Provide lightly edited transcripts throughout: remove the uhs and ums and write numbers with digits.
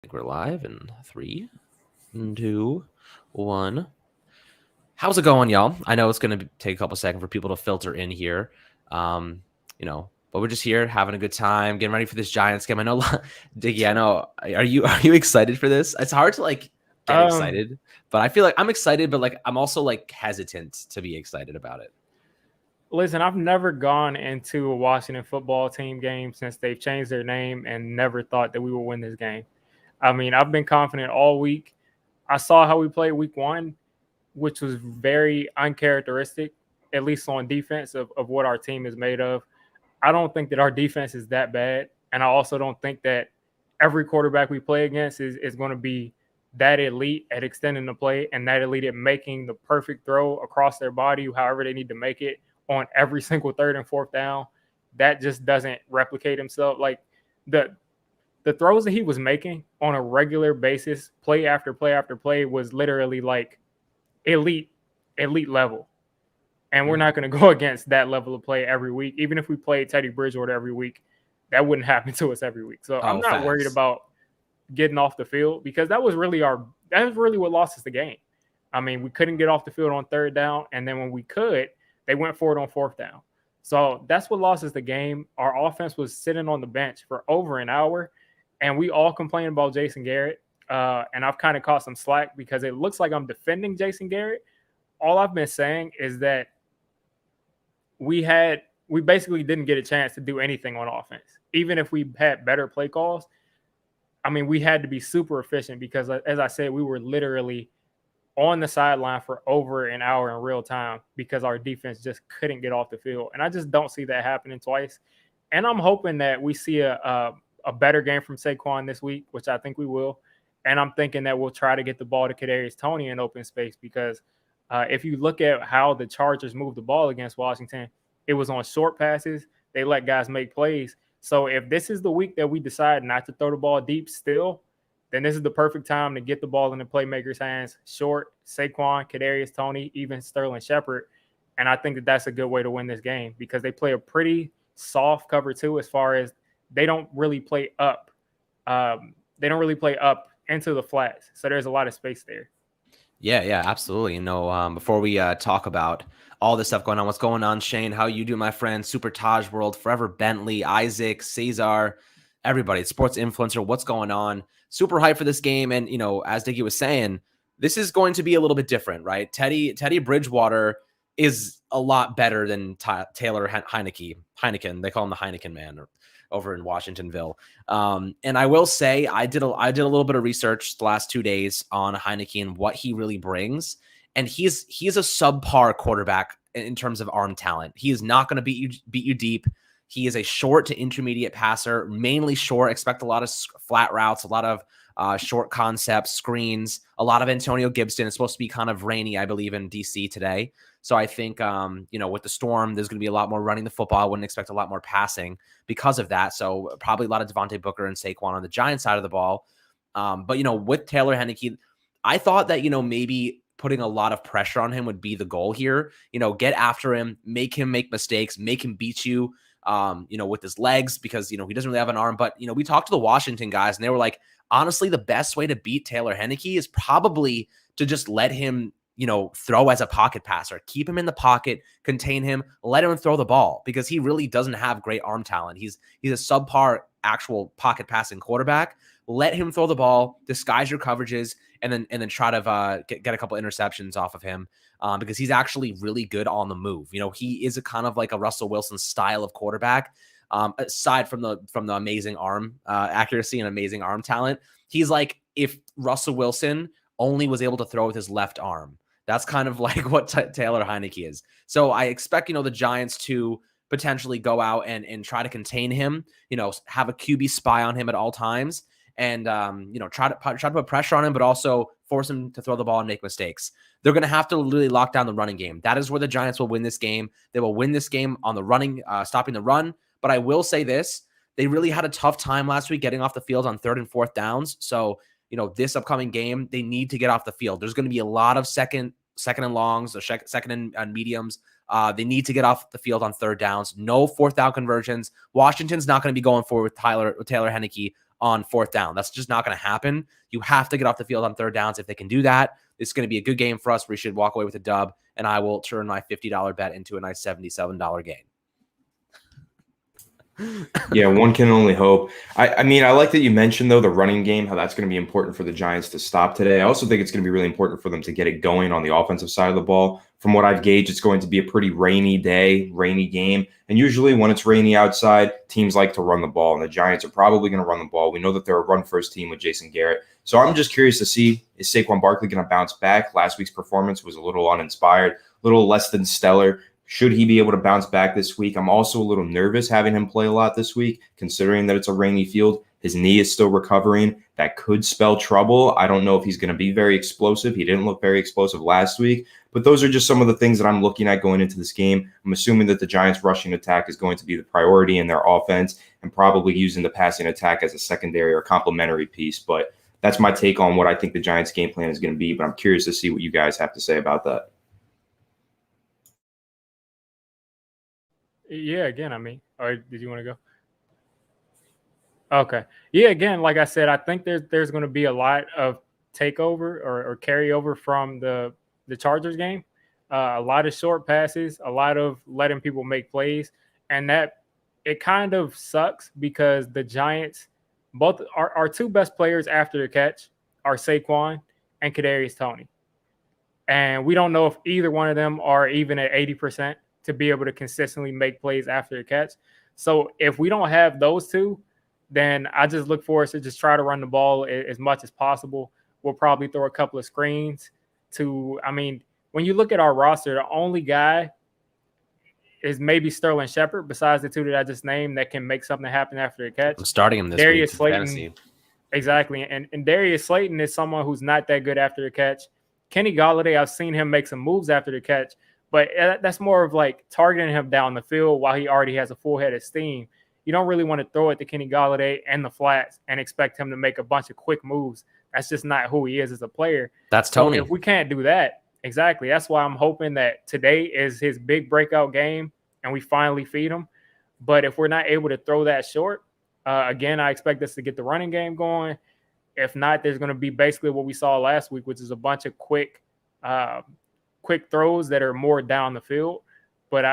Think we're live in 3, 2, 1. How's it going, y'all? I know it's going to take a couple seconds for people to filter in here. But we're just here having a good time, getting ready for this Giants game. I know, Diggy, I know. Are you excited for this? It's hard to get Um, excited, but I feel like I'm excited, but I'm also hesitant to be excited about it. Listen, I've never gone into a Washington football team game since they've changed their name and never thought that we would win this game. I mean, I've been confident all week. I saw how we played week one, which was very uncharacteristic, at least on defense, of what our team is made of. I don't think that our defense is that bad. And I also don't think that every quarterback we play against is going to be that elite at extending the play and that elite at making the perfect throw across their body, however they need to make it on every single third and fourth down. That just doesn't replicate himself. Like the the throws that he was making on a regular basis, play after play after play, was literally like elite, elite level. And we're not going to go against that level of play every week. Even if we played Teddy Bridgewater every week, that wouldn't happen to us every week. So I'm Oh, not worried facts. about getting off the field because that was really what lost us the game. I mean, we couldn't get off the field on third down, and then when we could, they went for it on fourth down. So that's what lost us the game. Our offense was sitting on the bench for over an hour, and we all complained about Jason Garrett. And I've kind of caught some slack because it looks like I'm defending Jason Garrett. All I've been saying is that we basically didn't get a chance to do anything on offense. Even if we had better play calls, I mean, we had to be super efficient because, as I said, we were literally on the sideline for over an hour in real time because our defense just couldn't get off the field. And I just don't see that happening twice. And I'm hoping that we see a better game from Saquon this week, which I think we will. And I'm thinking that we'll try to get the ball to Kadarius Toney in open space because if you look at how the Chargers moved the ball against Washington, it was on short passes. They let guys make plays. So if this is the week that we decide not to throw the ball deep still, then this is the perfect time to get the ball in the playmakers' hands. Short, Saquon, Kadarius Toney, even Sterling Shepard. And I think that that's a good way to win this game because they play a pretty soft cover two as far as they don't really play up. They don't really play up into the flats. So there's a lot of space there. Yeah, absolutely. Before we talk about all this stuff going on, what's going on, Shane? How you do, my friend? Super Taj World, Forever Bentley, Isaac, Cesar, everybody, sports influencer. What's going on? Super hyped for this game, and as Diggy was saying, this is going to be a little bit different, right? Teddy Bridgewater is a lot better than Taylor Heineken. They call him the Heineken man over in Washingtonville. And I will say I did a little bit of research the last 2 days on Heineke and what he really brings. And he's a subpar quarterback in terms of arm talent. He is not going to beat you deep. He is a short to intermediate passer, mainly short. Expect a lot of flat routes, a lot of short concepts, screens, a lot of Antonio Gibson. It's supposed to be kind of rainy, I believe, in DC today. So I think, with the storm, there's going to be a lot more running the football. I wouldn't expect a lot more passing because of that. So probably a lot of Devontae Booker and Saquon on the Giants side of the ball. But with Taylor Heineke, I thought that, maybe putting a lot of pressure on him would be the goal here. Get after him, make him make mistakes, make him beat you, with his legs because, he doesn't really have an arm. But, we talked to the Washington guys and they were like, honestly, the best way to beat Taylor Heineke is probably to just let him throw as a pocket passer, keep him in the pocket, contain him, let him throw the ball because he really doesn't have great arm talent. He's a subpar actual pocket passing quarterback. Let him throw the ball, disguise your coverages, and then try to get a couple interceptions off of him because he's actually really good on the move. He is a kind of like a Russell Wilson style of quarterback. Aside from the amazing arm accuracy and amazing arm talent, he's like if Russell Wilson only was able to throw with his left arm. That's kind of like what Taylor Heineke is. So I expect, the Giants to potentially go out and try to contain him, have a QB spy on him at all times and, try to put pressure on him, but also force him to throw the ball and make mistakes. They're going to have to really lock down the running game. That is where the Giants will win this game. They will win this game on the running, stopping the run. But I will say this, they really had a tough time last week getting off the field on third and fourth downs. So, this upcoming game, they need to get off the field. There's going to be a lot of second and longs, or second and mediums. They need to get off the field on third downs. No fourth down conversions. Washington's not going to be going forward with Taylor Heineke on fourth down. That's just not going to happen. You have to get off the field on third downs. If they can do that, it's going to be a good game for us. We should walk away with a dub, and I will turn my $50 bet into a nice $77 gain. Yeah, one can only hope. I mean, I like that you mentioned, though, the running game, how that's going to be important for the Giants to stop today. I also think it's going to be really important for them to get it going on the offensive side of the ball. From what I've gauged, it's going to be a pretty rainy day, rainy game. And usually when it's rainy outside, teams like to run the ball, and the Giants are probably going to run the ball. We know that they're a run-first team with Jason Garrett. So I'm just curious to see, is Saquon Barkley going to bounce back? Last week's performance was a little uninspired, a little less than stellar. Should he be able to bounce back this week? I'm also a little nervous having him play a lot this week, considering that it's a rainy field. His knee is still recovering. That could spell trouble. I don't know if he's going to be very explosive. He didn't look very explosive last week. But those are just some of the things that I'm looking at going into this game. I'm assuming that the Giants' rushing attack is going to be the priority in their offense and probably using the passing attack as a secondary or complementary piece. But that's my take on what I think the Giants' game plan is going to be. But I'm curious to see what you guys have to say about that. Yeah, again, I mean, or did you want to go? Okay. Yeah, again, like I said, I think there's going to be a lot of takeover or carryover from the Chargers game. A lot of short passes, a lot of letting people make plays, and that it kind of sucks because the Giants, both our two best players after the catch are Saquon and Kadarius Toney, and we don't know if either one of them are even at 80% to be able to consistently make plays after the catch. So if we don't have those two, then I just look for us to just try to run the ball as much as possible. We'll probably throw a couple of screens I mean, when you look at our roster, the only guy is maybe Sterling Shepard, besides the two that I just named, that can make something happen after the catch. I'm starting him this Darius week. Slayton, Fantasy. exactly. And Darius Slayton is someone who's not that good after the catch. Kenny Golladay, I've seen him make some moves after the catch, but that's more of like targeting him down the field while he already has a full head of steam. You don't really want to throw it to Kenny Golladay and the flats and expect him to make a bunch of quick moves. That's just not who he is as a player. That's Tony. So if we can't do that, exactly. That's why I'm hoping that today is his big breakout game and we finally feed him. But if we're not able to throw that short, again, I expect us to get the running game going. If not, there's going to be basically what we saw last week, which is a bunch of quick throws that are more down the field. But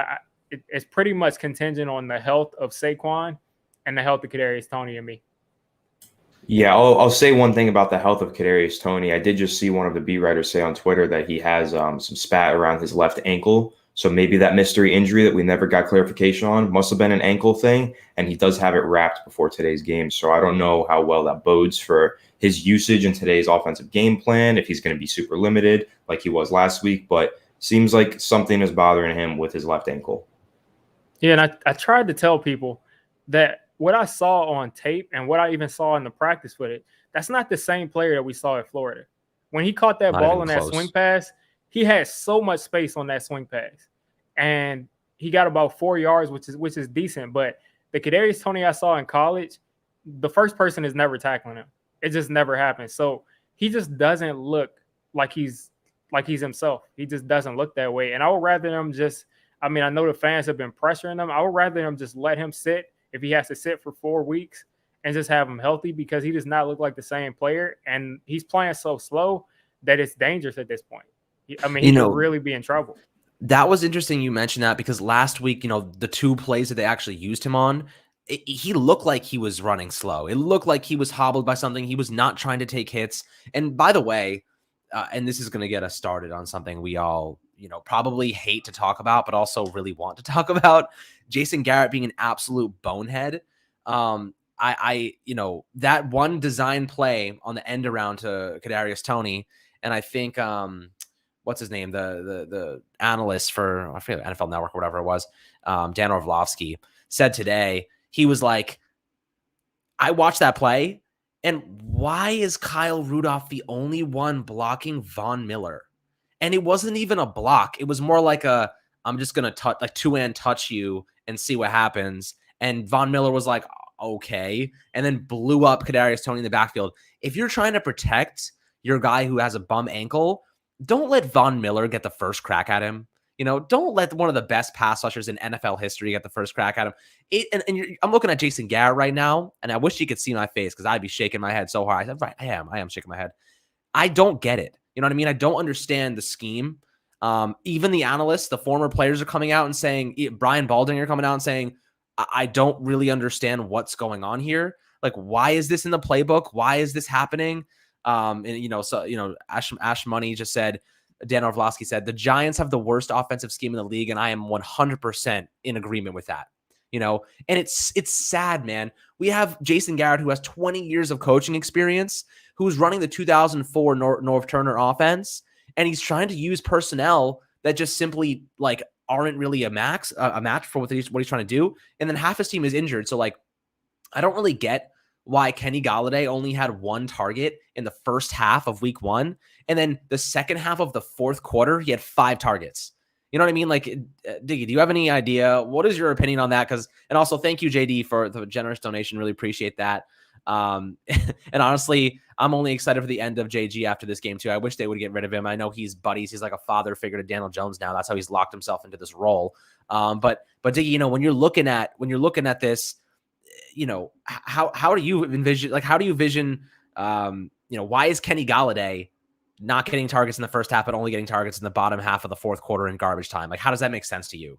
it's pretty much contingent on the health of Saquon and the health of Kadarius Toney and me. Yeah, I'll say one thing about the health of Kadarius Toney. I did just see one of the beat writers say on Twitter that he has some spat around his left ankle. So maybe that mystery injury that we never got clarification on must have been an ankle thing, and he does have it wrapped before today's game. So I don't know how well that bodes for his usage in today's offensive game plan, if he's going to be super limited like he was last week, but seems like something is bothering him with his left ankle. Yeah, and I tried to tell people that what I saw on tape and what I even saw in the practice with it, that's not the same player that we saw at Florida. When he caught that ball in that swing pass, he had so much space on that swing pass. And he got about 4 yards, which is decent. But the Kadarius Toney I saw in college, the first person is never tackling him. It just never happens. So he just doesn't look like he's himself. He just doesn't look that way. And I would rather him just, I mean, I know the fans have been pressuring him. I would rather him just let him sit if he has to sit for 4 weeks and just have him healthy, because he does not look like the same player. And he's playing so slow that it's dangerous at this point. I mean, he could really be in trouble. That was interesting you mentioned that, because last week, the 2 plays that they actually used him on, he looked like he was running slow. It looked like he was hobbled by something. He was not trying to take hits. And by the way, and this is going to get us started on something we all, probably hate to talk about, but also really want to talk about, Jason Garrett being an absolute bonehead. That one design play on the end around to Kadarius Toney, and I think what's his name, the analyst for, I forget, NFL Network or whatever it was, Dan Orlovsky, said today, he was like, I watched that play, and why is Kyle Rudolph the only one blocking Von Miller? And it wasn't even a block. It was more like I'm just going to like two-hand touch you and see what happens. And Von Miller was like, okay, and then blew up Kadarius Toney in the backfield. If you're trying to protect your guy who has a bum ankle, don't let Von Miller get the first crack at him. You know, don't let one of the best pass rushers in NFL history get the first crack at him. I'm looking at Jason Garrett right now, and I wish you could see my face because I'd be shaking my head so hard. I said, right, I am shaking my head. I don't get it. You know what I mean? I don't understand the scheme. Even the analysts, the former players are coming out and saying, Brian Baldinger coming out and saying, I don't really understand what's going on here. Like, why is this in the playbook? Why is this happening? Ash Money just said, Dan Orlovsky said, the Giants have the worst offensive scheme in the league, and I am 100% in agreement with that. You know, and it's sad, man. We have Jason Garrett, who has 20 years of coaching experience, who's running the 2004 Norv Turner offense, and he's trying to use personnel that just simply like aren't really a match for what he's trying to do. And then half his team is injured. So like, I don't really get why Kenny Golladay only had 1 target in the first half of week 1. And then the second half of the fourth quarter, he had 5 targets. You know what I mean? Like, Diggy, do you have any idea? What is your opinion on that? And also thank you, JD, for the generous donation. Really appreciate that. And honestly, I'm only excited for the end of JG after this game too. I wish they would get rid of him. I know he's buddies. He's like a father figure to Daniel Jones now. That's how he's locked himself into this role. But Diggy, you know, when you're looking at this, you know, how do you envision, like, how do you vision, why is Kenny Golladay not getting targets in the first half, but only getting targets in the bottom half of the fourth quarter in garbage time? Like, how does that make sense to you?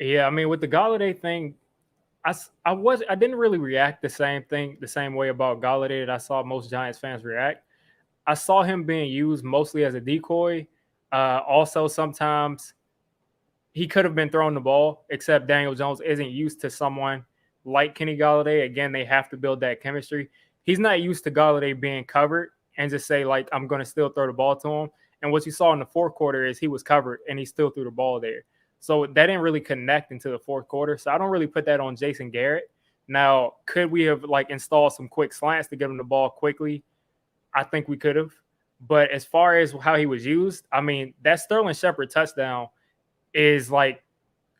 Yeah, I mean, with the Golladay thing, I didn't really react the same way about Golladay that I saw most Giants fans react. I saw him being used mostly as a decoy. Also, sometimes he could have been throwing the ball, except Daniel Jones isn't used to someone like Kenny Golladay. Again, they have to build that chemistry. He's not used to Golladay being covered and just say, like, I'm going to still throw the ball to him. And what you saw in the fourth quarter is he was covered and he still threw the ball there. So that didn't really connect into the fourth quarter. So I don't really put that on Jason Garrett. Now, could we have like installed some quick slants to get him the ball quickly? I think we could have. But as far as how he was used, I mean, that Sterling Shepard touchdown is like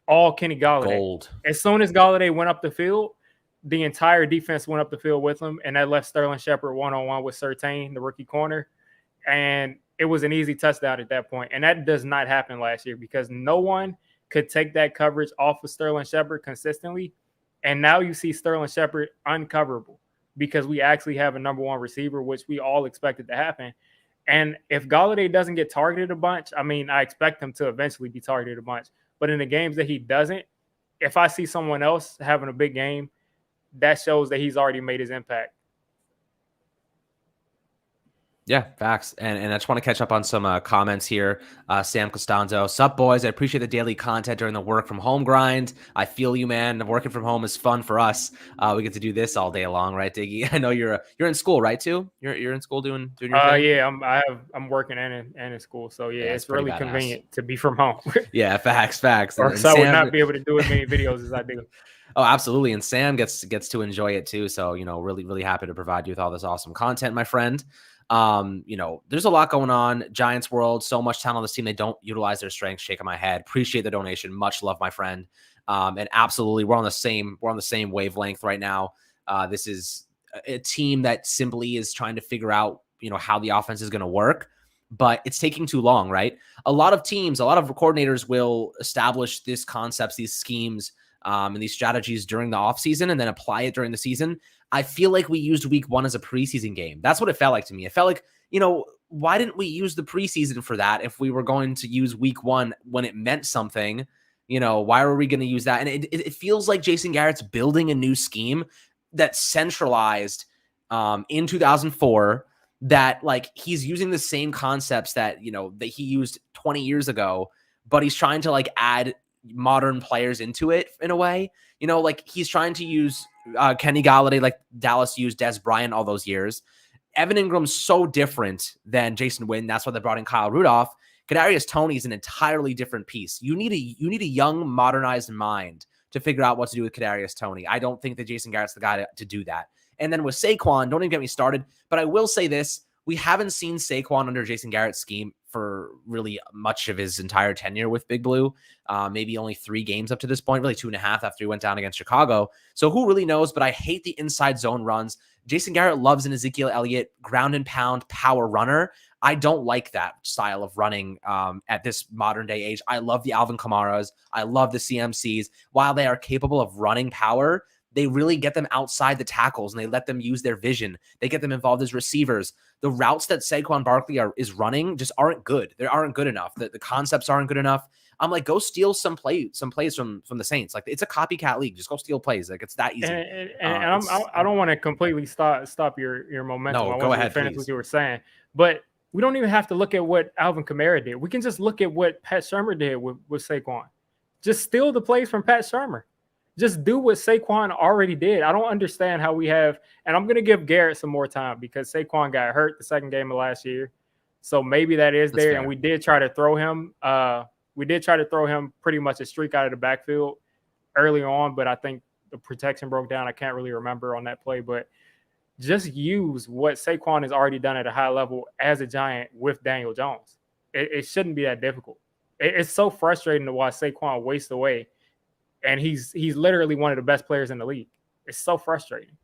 all Kenny Golladay. Gold. As soon as Golladay went up the field, the entire defense went up the field with him, and that left Sterling Shepard one-on-one with Surtain, the rookie corner. And it was an easy touchdown at that point. And that does not happen last year because no one could take that coverage off of Sterling Shepard consistently. And now you see Sterling Shepard uncoverable because we actually have a number 1 receiver, which we all expected to happen. And if Golladay doesn't get targeted a bunch, I mean, I expect him to eventually be targeted a bunch. But in the games that he doesn't, if I see someone else having a big game, that shows that he's already made his impact. Yeah, facts. And I just want to catch up on some comments here. Sam Costanzo, sup boys? I appreciate the daily content during the work from home grind. I feel you, man. Working from home is fun for us. We get to do this all day long, right, Diggy? I know you're in school, right? Too. You're in school doing your thing? Yeah, I'm working and in school, so yeah, it's really badass. Convenient to be from home. Yeah, facts. Or so I would not be able to do as many videos as I do. Oh, absolutely. And Sam gets to enjoy it too. So, you know, really, really happy to provide you with all this awesome content, my friend. There's a lot going on. Giants world, so much talent on this team. They don't utilize their strengths. Shaking my head. Appreciate the donation. Much love, my friend. And absolutely, we're on the same wavelength right now. This is a team that simply is trying to figure out, you know, how the offense is going to work, but it's taking too long, right? A lot of teams, a lot of coordinators will establish these concepts, these schemes, and these strategies during the offseason and then apply it during the season. I feel like we used week 1 as a preseason game. That's what it felt like to me. It felt like, you know, why didn't we use the preseason for that if we were going to use week 1 when it meant something? You know, why were we going to use that? And it feels like Jason Garrett's building a new scheme that's centralized in 2004, that like he's using the same concepts that, you know, that he used 20 years ago, but he's trying to like add modern players into it in a way. You know, like he's trying to use Kenny Golladay like Dallas used Des Bryant all those years. Evan Ingram's so different than Jason Witten. That's why they brought in Kyle Rudolph. Kadarius Toney is an entirely different piece. You need a young, modernized mind to figure out what to do with Kadarius Toney. I don't think that Jason Garrett's the guy to do that. And then with Saquon, don't even get me started, but I will say this. We haven't seen Saquon under Jason Garrett's scheme for really much of his entire tenure with Big Blue. Maybe only 3 games up to this point, really 2.5 after he went down against Chicago. So who really knows? But I hate the inside zone runs. Jason Garrett loves an Ezekiel Elliott ground and pound power runner. I don't like that style of running at this modern day age. I love the Alvin Kamaras. I love the CMCs. While they are capable of running power, they really get them outside the tackles and they let them use their vision. They get them involved as receivers. The routes that Saquon Barkley is running just aren't good. They aren't good enough. The concepts aren't good enough. I'm like, go steal some plays from the Saints. Like, it's a copycat league. Just go steal plays. Like, it's that easy. I don't want to completely stop your momentum. No, I go want ahead, to finish please. what you were saying, but we don't even have to look at what Alvin Kamara did. We can just look at what Pat Shurmur did with Saquon. Just steal the plays from Pat Shurmur. Just do what Saquon already did. I don't understand how we have, and I'm going to give Garrett some more time because Saquon got hurt the second game of last year. So maybe that is there. And we did try to throw him. We did try to throw him pretty much a streak out of the backfield early on, but I think the protection broke down. I can't really remember on that play, but just use what Saquon has already done at a high level as a Giant with Daniel Jones. It shouldn't be that difficult. It's so frustrating to watch Saquon waste away. And he's literally one of the best players in the league. It's so frustrating.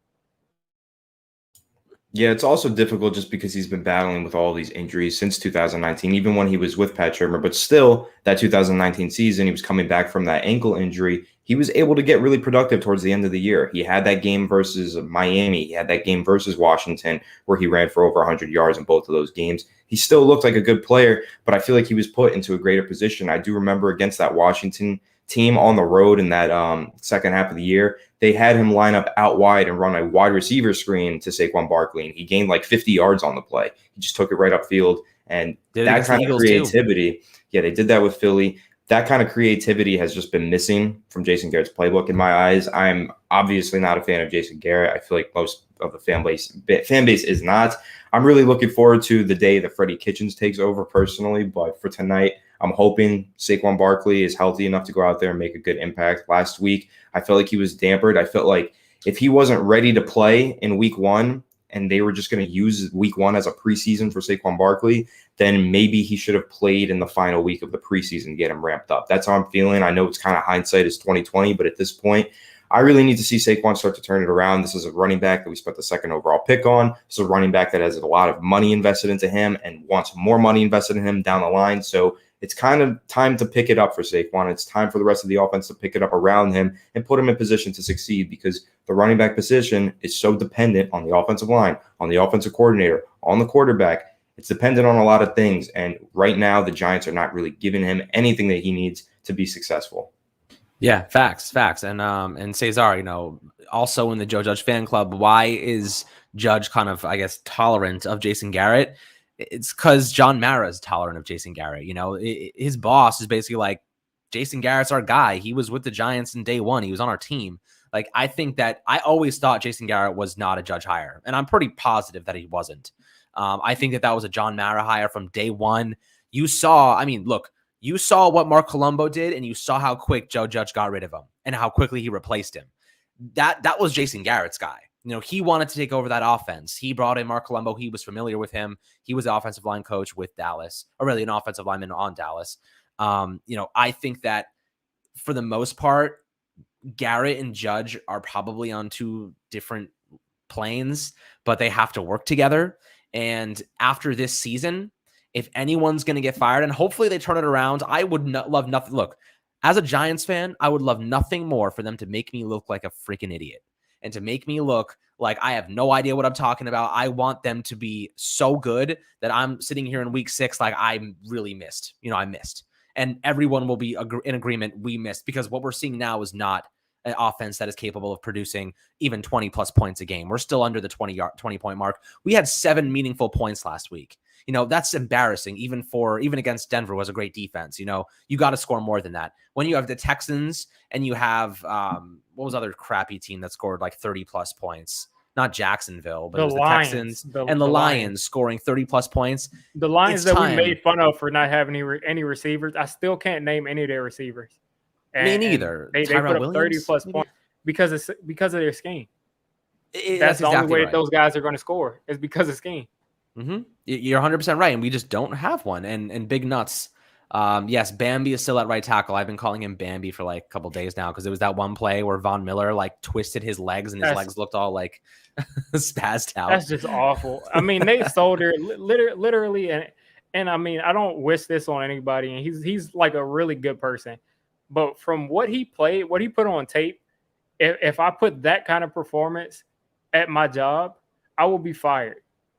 Yeah, it's also difficult just because he's been battling with all these injuries since 2019, even when he was with Pat Shurmur. But still, that 2019 season, he was coming back from that ankle injury. He was able to get really productive towards the end of the year. He had that game versus Miami. He had that game versus Washington where he ran for over 100 yards in both of those games. He still looked like a good player, but I feel like he was put into a greater position. I do remember against that Washington team on the road in that second half of the year, they had him line up out wide and run a wide receiver screen to Saquon Barkley, and he gained like 50 yards on the play. He just took it right upfield, and that kind of creativity, yeah, they did that with Philly. That kind of creativity has just been missing from Jason Garrett's playbook in my eyes. I'm obviously not a fan of Jason Garrett. I feel like most of the fan base is not. I'm really looking forward to the day that Freddie Kitchens takes over personally, but for tonight, I'm hoping Saquon Barkley is healthy enough to go out there and make a good impact. Last week, I felt like he was dampered. I felt like if he wasn't ready to play in week one and they were just going to use week one as a preseason for Saquon Barkley, then maybe he should have played in the final week of the preseason to get him ramped up. That's how I'm feeling. I know it's kind of hindsight is 2020, but at this point, I really need to see Saquon start to turn it around. This is a running back that we spent the second overall pick on. This is a running back that has a lot of money invested into him and wants more money invested in him down the line. So it's kind of time to pick it up for Saquon. It's time for the rest of the offense to pick it up around him and put him in position to succeed because the running back position is so dependent on the offensive line, on the offensive coordinator, on the quarterback. It's dependent on a lot of things. And right now, the Giants are not really giving him anything that he needs to be successful. Yeah, facts. And Cesar, also in the Joe Judge fan club, why is Judge kind of, I guess, tolerant of Jason Garrett? It's because John Mara is tolerant of Jason Garrett. His boss is basically like, Jason Garrett's our guy. He was with the Giants in day one. He was on our team. Like, I think that I always thought Jason Garrett was not a Judge hire, and I'm pretty positive that he wasn't. I think that was a John Mara hire from day one. You saw what Mark Colombo did, and you saw how quick Joe Judge got rid of him and how quickly he replaced him. That was Jason Garrett's guy. He wanted to take over that offense. He brought in Mark Colombo. He was familiar with him. He was the offensive line coach with Dallas, or really an offensive lineman on Dallas. I think that for the most part, Garrett and Judge are probably on two different planes, but they have to work together. And after this season, if anyone's going to get fired, and hopefully they turn it around, I would love nothing. Look, as a Giants fan, I would love nothing more for them to make me look like a freaking idiot and to make me look like I have no idea what I'm talking about. I want them to be so good that I'm sitting here in week 6 like I really missed. I missed. And everyone will be in agreement we missed, because what we're seeing now is not an offense that is capable of producing even 20-plus points a game. We're still under the 20-point mark. We had 7 meaningful points last week. That's embarrassing. Even against Denver was a great defense. You got to score more than that. When you have the Texans and you have, what was the other crappy team that scored like 30-plus points? Not Jacksonville, but it was the Texans and the Lions scoring 30-plus points. The Lions that we made fun of for not having any receivers, I still can't name any of their receivers. Me neither. They put up 30-plus points because of their scheme. That's the only way that those guys are going to score is because of scheme. Mm-hmm. You're 100% right, and we just don't have one. And Big Nuts, yes, Bambi is still at right tackle. I've been calling him Bambi for like a couple days now because it was that one play where Von Miller like twisted his legs and his legs looked all like spazzed out. That's just awful. I mean, they sold her literally, and and I mean, I don't wish this on anybody, and he's like a really good person. But from what he played, what he put on tape, if I put that kind of performance at my job, I will be fired.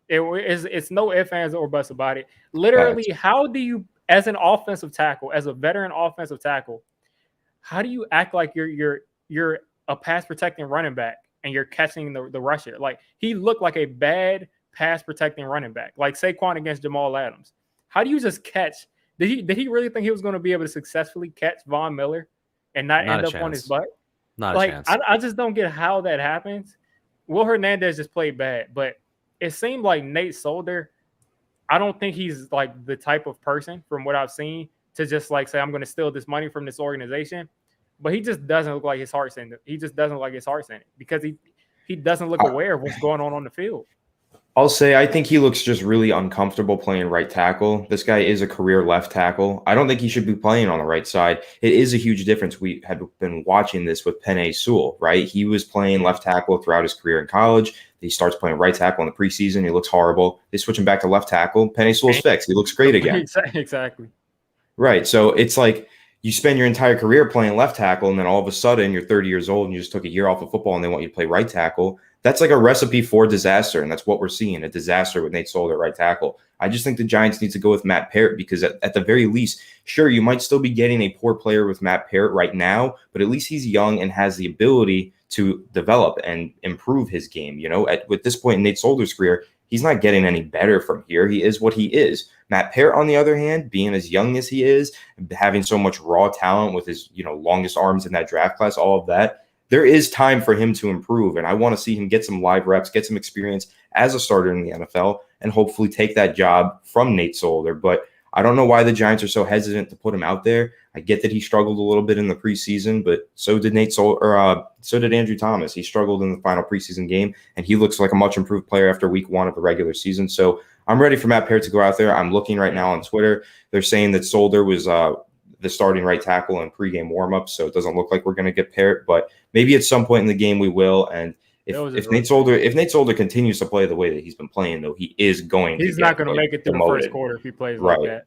It's no ifs, ands, or buts about it. Literally, how do you, as an offensive tackle, as a veteran offensive tackle, how do you act like you're a pass protecting running back and you're catching the rusher? Like, he looked like a bad pass protecting running back, like Saquon against Jamal Adams. How do you just catch? Did he really think he was going to be able to successfully catch Von Miller and not end up on his butt? Not a chance. I just don't get how that happens. Will Hernandez just played bad, but it seemed like Nate Solder, I don't think he's like the type of person, from what I've seen, to just like say, I'm going to steal this money from this organization. But he just doesn't look like his heart's in it. He just doesn't look like his heart's in it, because he doesn't look aware of what's going on the field. I'll say I think he looks just really uncomfortable playing right tackle. This guy is a career left tackle. I don't think he should be playing on the right side. It is a huge difference. We had been watching this with Penei Sewell, right? He was playing left tackle throughout his career in college. He starts playing right tackle in the preseason. He looks horrible. They switch him back to left tackle. Penei Sewell's fixed. He looks great again. Exactly. Right. So it's like you spend your entire career playing left tackle, and then all of a sudden you're 30 years old and you just took a year off of football and they want you to play right tackle. That's like a recipe for disaster, and that's what we're seeing, a disaster with Nate Solder at right tackle. I just think the Giants need to go with Matt Parrott, because at the very least, sure, you might still be getting a poor player with Matt Parrott right now, but at least he's young and has the ability to develop and improve his game. You know, with this point in Nate Solder's career, he's not getting any better from here. He is what he is. Matt Parrott, on the other hand, being as young as he is, having so much raw talent with his, longest arms in that draft class, all of that, there is time for him to improve, and I want to see him get some live reps, get some experience as a starter in the NFL, and hopefully take that job from Nate Solder. But I don't know why the Giants are so hesitant to put him out there. I get that he struggled a little bit in the preseason, but so did Nate Solder, or so did Andrew Thomas. He struggled in the final preseason game, and he looks like a much improved player after week 1 of the regular season. So I'm ready for Matt Parrott to go out there. I'm looking right now on Twitter. They're saying that Solder was the starting right tackle in pregame warmups, so it doesn't look like we're going to get Parrott, but maybe at some point in the game we will. And if Nate Solder continues to play the way that he's been playing, though, he's not going to make it through the first quarter if he plays like that.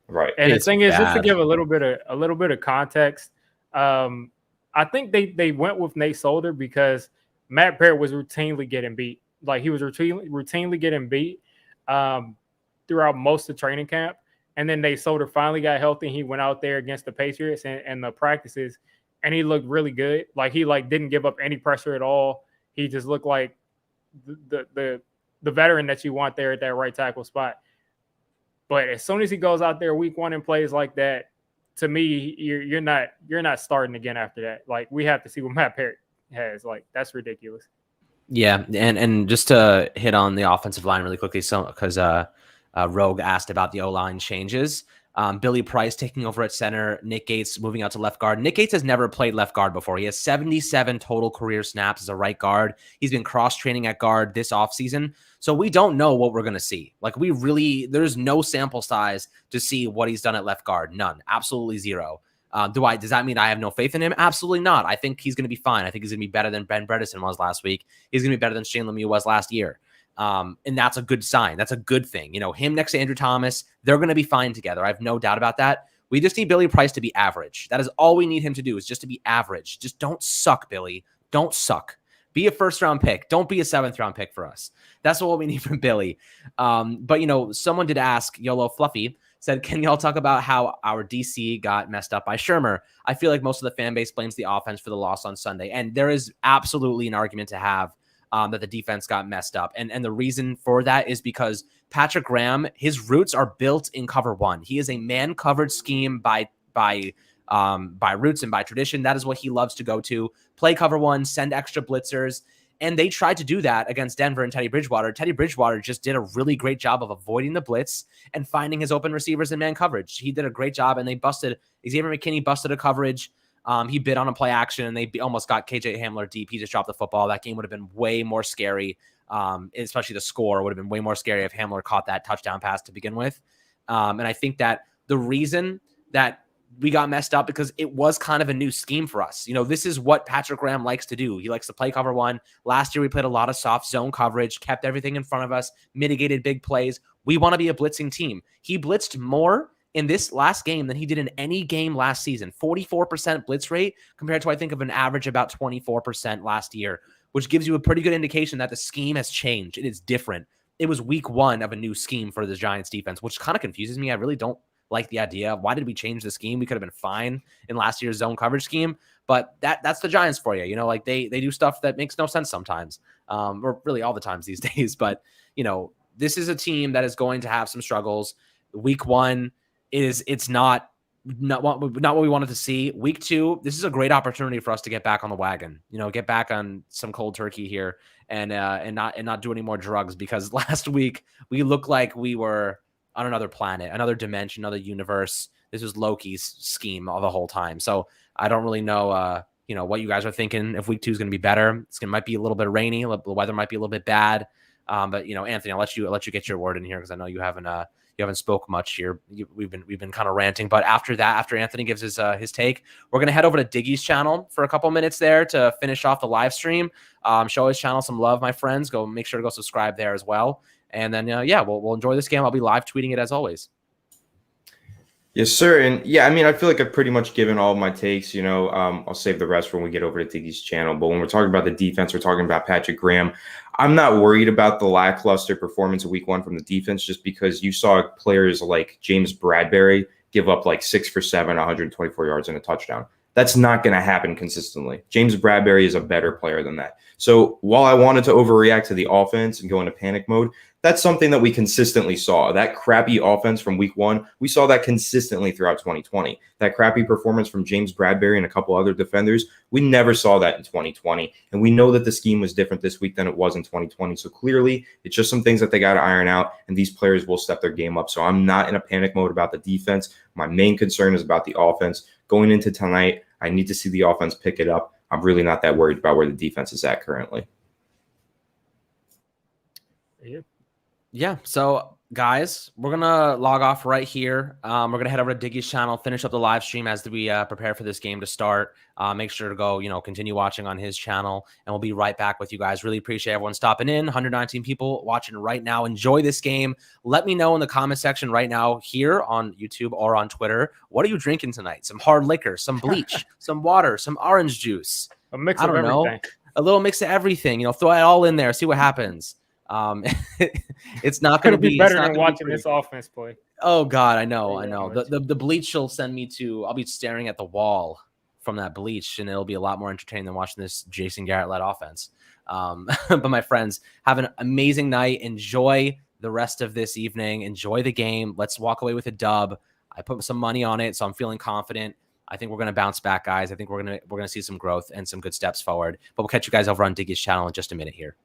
Right. And the thing is, just to give a little bit of context, I think they went with Nate Solder because Matt Parrott was routinely getting beat. Like, he was routinely getting beat throughout most of training camp. And then Nate Solder finally got healthy, and he went out there against the Patriots and the practices, and he looked really good. Like, he didn't give up any pressure at all. He just looked like the veteran that you want there at that right tackle spot. But as soon as he goes out there week 1 and plays like that, to me, you're not starting again after that. Like, we have to see what Matt Parrott has. Like, that's ridiculous. Yeah, and just to hit on the offensive line really quickly, so because Rogue asked about the O-line changes. Billy Price taking over at center, Nick Gates moving out to left guard. Nick Gates has never played left guard before. He has 77 total career snaps as a right guard. He's been cross-training at guard this offseason. So we don't know what we're going to see. Like, there's no sample size to see what he's done at left guard. None. Absolutely zero. Does that mean I have no faith in him? Absolutely not. I think he's going to be fine. I think he's going to be better than Ben Bredesen was last week. He's going to be better than Shane Lemieux was last year. And that's a good sign. That's a good thing. Him next to Andrew Thomas, they're going to be fine together. I have no doubt about that. We just need Billy Price to be average. That is all we need him to do, is just to be average. Just don't suck, Billy. Don't suck. Be a first-round pick. Don't be a seventh-round pick for us. That's what we need from Billy. But, someone did ask, YOLO Fluffy, said, can y'all talk about how our DC got messed up by Shermer? I feel like most of the fan base blames the offense for the loss on Sunday. And there is absolutely an argument to have that the defense got messed up. And the reason for that is because Patrick Graham, his roots are built in cover 1. He is a man-covered scheme by roots and by tradition. That is what he loves to go to. Play cover 1, send extra blitzers. And they tried to do that against Denver and Teddy Bridgewater. Teddy Bridgewater just did a really great job of avoiding the blitz and finding his open receivers in man coverage. He did a great job, and Xavier McKinney busted a coverage. He bid on a play action, and they almost got KJ Hamler deep. He just dropped the football. That game would have been way more scary, especially the score would have been way more scary if Hamler caught that touchdown pass to begin with. And I think that the reason that we got messed up because it was kind of a new scheme for us. This is what Patrick Graham likes to do. He likes to play cover one. Last year, we played a lot of soft zone coverage, kept everything in front of us, mitigated big plays. We want to be a blitzing team. He blitzed more in this last game than he did in any game last season. 44% blitz rate compared to, I think, of an average about 24% last year, which gives you a pretty good indication that the scheme has changed. It is different. It was week 1 of a new scheme for the Giants defense, which kind of confuses me. I really don't like the idea. Why did we change the scheme? We could have been fine in last year's zone coverage scheme, but that's the Giants for you. Like they do stuff that makes no sense sometimes, or really all the times these days. But this is a team that is going to have some struggles. Week 1 it's not what we wanted to see. Week 2, this is a great opportunity for us to get back on the wagon. Get back on some cold turkey here and not do any more drugs, because last week we looked like we were on another planet, another dimension, another universe. This was Loki's scheme all the whole time. So I don't really know, what you guys are thinking. If week 2 is going to be better, might be a little bit rainy. The weather might be a little bit bad. But Anthony, I'll let you get your word in here, because I know you haven't spoke much here. We've been kind of ranting. But after Anthony gives his take, we're gonna head over to Digge's channel for a couple minutes there to finish off the live stream. Show his channel some love, my friends. Make sure to go subscribe there as well. And then, we'll enjoy this game. I'll be live tweeting it as always. Yes, sir. And yeah, I feel like I've pretty much given all of my takes. I'll save the rest when we get over to Diggy's channel. But when we're talking about the defense, we're talking about Patrick Graham. I'm not worried about the lackluster performance of week 1 from the defense, just because you saw players like James Bradbury give up like 6 for 7, 124 yards and a touchdown. That's not going to happen consistently. James Bradbury is a better player than that. So while I wanted to overreact to the offense and go into panic mode, that's something that we consistently saw. That crappy offense from week 1, we saw that consistently throughout 2020. That crappy performance from James Bradbury and a couple other defenders, we never saw that in 2020. And we know that the scheme was different this week than it was in 2020. So clearly, it's just some things that they got to iron out, and these players will step their game up. So I'm not in a panic mode about the defense. My main concern is about the offense. Going into tonight, I need to see the offense pick it up. I'm really not that worried about where the defense is at currently. Yeah. So guys, we're going to log off right here. We're going to head over to Diggy's channel, finish up the live stream as we prepare for this game to start. Make sure to go, continue watching on his channel, and we'll be right back with you guys. Really appreciate everyone stopping in. 119 people watching right now. Enjoy this game. Let me know in the comment section right now here on YouTube or on Twitter. What are you drinking tonight? Some hard liquor, some bleach, some water, some orange juice. A mix of everything. A little mix of everything. Throw it all in there. See what happens. It's not going to be better than watching this offense play. Oh God, I know. The bleach will send me to. I'll be staring at the wall from that bleach, and it'll be a lot more entertaining than watching this Jason Garrett-led offense. But my friends, have an amazing night. Enjoy the rest of this evening. Enjoy the game. Let's walk away with a dub. I put some money on it, so I'm feeling confident. I think we're going to bounce back, guys. I think we're going to see some growth and some good steps forward. But we'll catch you guys over on Diggy's channel in just a minute here.